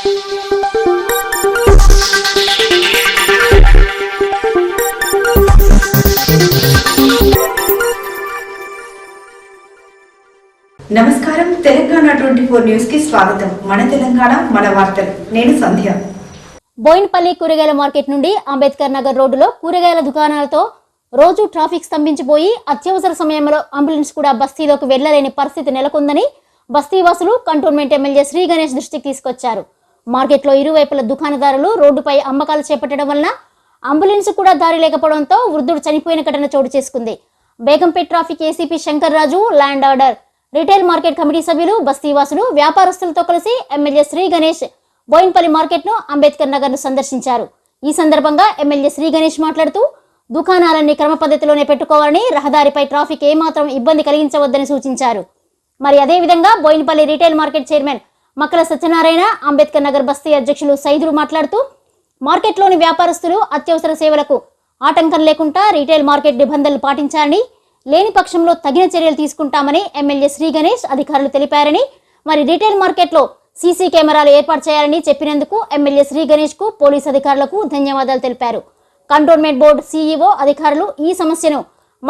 నమస్కారం తెలంగాణ 24 న్యూస్ కి స్వాగతం. మన తెలంగాణ మన వార్తలు. నేను సంధ్య. బోయిన్పల్లి కూరగాయల మార్కెట్ నుండి అంబేద్కర్ నగర్ రోడ్డులో కూరగాయల దుకాణాలతో రోజు ట్రాఫిక్ స్తంభించిపోయి అత్యవసర సమయంలో అంబులెన్స్ కూడా బస్తీలోకి వెళ్లలేని పరిస్థితి నెలకొందని బస్తీవాసులు కంటోన్మెంట్ ఎమ్మెల్యే శ్రీ గణేష్ దృష్టికి తీసుకొచ్చారు. మార్కెట్లో ఇరువైపుల దుకాణదారులు రోడ్డుపై అమ్మకాలు చేపట్టడం వలన అంబులెన్స్ కూడా దారి లేకపోవడంతో వృద్ధుడు చనిపోయిన ఘటన చోటు చేసుకుంది. Begumpet traffic ACP Shankar Raju, law and order, retail market committee సభ్యులు, బస్తీవాసులు, వ్యాపారస్తులతో కలిసి ఎమ్మెల్యే శ్రీ గణేష్ బోయిన్పల్లి మార్కెట్ ను అంబేద్కర్ నగర్ ను సందర్శించారు. ఈ సందర్భంగా ఎమ్మెల్యే శ్రీ గణేష్ మాట్లాడుతూ దుకాణాలన్నీ క్రమ పద్ధతిలోనే పెట్టుకోవాలని, రహదారిపై ట్రాఫిక్ ఏమాత్రం ఇబ్బంది కలిగించవద్దని సూచించారు. మరి అదేవిధంగా Bowenpally retail market chairman Makkala Satyanarayana, Ambedkar Nagar బస్తీ అధ్యక్షులు సైదులు మాట్లాడుతూ మార్కెట్లోని వ్యాపారస్తులు అత్యవసర సేవలకు ఆటంకం లేకుండా రిటైల్ మార్కెట్ నిబంధనలు పాటించాలని, లేని పక్షంలో తగిన చర్యలు తీసుకుంటామని ఎమ్మెల్యే శ్రీ గణేష్ అధికారులు తెలిపారని, మరి రిటైల్ మార్కెట్లో సీసీ కెమెరాలు ఏర్పాటు చేయాలని చెప్పినందుకు ఎమ్మెల్యే శ్రీ గణేష్ కు పోలీసు అధికారులకు ధన్యవాదాలు తెలిపారు. కంటోన్మెంట్ బోర్డు సీఈఓ అధికారులు ఈ సమస్యను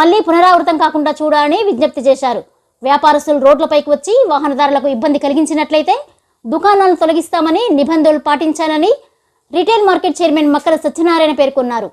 మళ్లీ పునరావృతం కాకుండా చూడాలని విజ్ఞప్తి చేశారు. వ్యాపారస్తులు రోడ్లపైకి వచ్చి వాహనదారులకు ఇబ్బంది కలిగించినట్లయితే దుకాణాలను తొలగిస్తామని, నిబంధనలు పాటించాలని retail market chairman Makkala Satyanarayana పేర్కొన్నారు.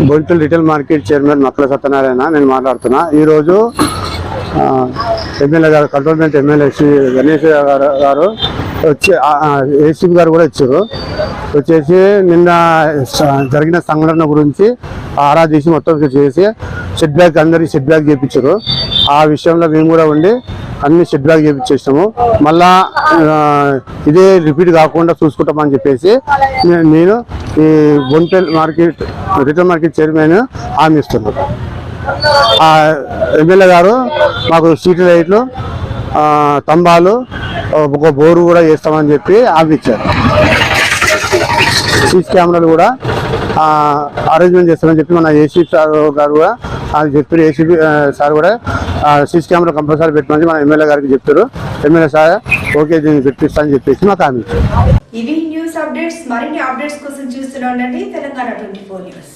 Bowenpally retail market chairman Makkala Satyanarayana నేను మాట్లాడుతున్నా. ఈరోజు ఎమ్మెల్యే గారు, కంటోన్మెంట్ ఎమ్మెల్యే శ్రీ గణేష్ గారు వచ్చి, ఏసీపీ గారు కూడా వచ్చారు. వచ్చేసి నిన్న జరిగిన సంఘటన గురించి ఆరా తీసి మొత్తం చేసి సెట్ బ్యాక్, అందరికీ సెట్ బ్యాక్ చేయించారు. ఆ విషయంలో మేము కూడా ఉండి అన్ని సెట్ బ్యాక్ చేయించేసాము. మళ్ళా ఇదే రిపీట్ కాకుండా చూసుకుంటామని చెప్పేసి నేను ఈ Boinpally market retail market chairman హామీ ఇస్తున్నాను. ఎమ్మెల్యే గారు మాకు స్ట్రీట్ లైట్లు, స్తంభాలు, ఒక బోరు కూడా వేస్తామని చెప్పి హామీ ఇచ్చారు. సీసీ కెమెరాలు కూడా అరేంజ్మెంట్ చేస్తామని చెప్పి మన ఏసీపీ సార్ గారు కూడా అది చెప్పారు. ఏసీపీ సార్ కూడా సీసీ కెమెరా కంపల్సరీ పెట్టమని మన ఎమ్మెల్యే గారికి చెప్తారు. ఎమ్మెల్యే సార్ ఓకే దీన్ని పెట్టిస్తానని చెప్పేసి మాకు హామీ ఇచ్చారు. ఇవి న్యూస్ అప్డేట్స్. మరిన్ని అప్డేట్స్ కోసం చూస్తూనే ఉండండి తెలంగాణ 24 న్యూస్.